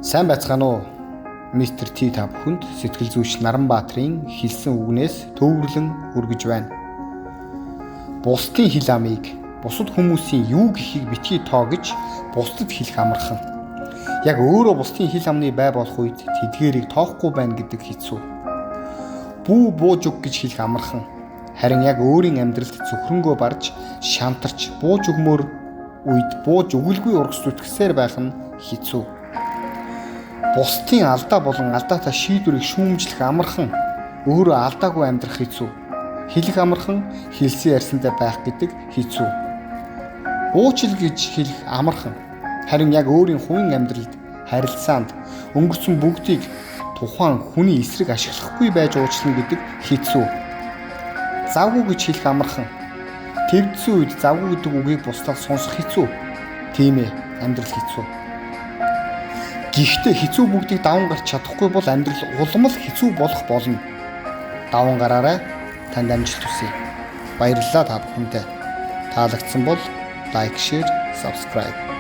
Сайн байцгаана уу? Мистер Т та бүхэнд сэтгэл зүйч Наранбаатрын хэлсэн үгнээс төвөрлөн хүргэж байна. Бусдын хэл амыг бусад хүмүүсийн юу гэхийг битгий тоогож бусдад хэлэх амархан. Яг өөрөө бусдын хэл амны бай болох үед тэдгээрийг тоохгүй байна гэдэг хэцүү. Бүү бууж өг гэж хэлэх амархан. Харин яг өөрийн амьдралд зөвхөнгөө барж, шантарч, бууж өгмөр үед бууж өгөлгүй урагш зүтгэсээр байх нь хэцүү. Бусдын алдаа болон алдаатай шийдвэрийг шүүмжлэх амархан, өөрөө алдаагүй амьдрах хэцүү. Хэлэх амархан, хэлсэн ярьсантай байх гэдэг хэцүү. Буучил гэж хэлэх амархан. Харин яг өөрийн хувийн амьдралд, харилцаанд өнгөрсөн бүгдийг тухайн хүний эсрэг ашиглахгүй байж уучлах гэдэг хэцүү. Завгүй гэж хэлэх амархан. Твдсэн үед завгүй гэдэг үгийг бусдаас сонсох хэцүү. Тийм ээ, амьдрал хэцүү. Гэхдээ хэцүү бүгдийг даван гарч чадахгүй бол амьдрал улам л хэцүү болох болно. Даван гараарай, танд амжилт хүсье. Баярлалаа та бүхэндээ. Таалагдсан бол лайк, шеэр, subscribe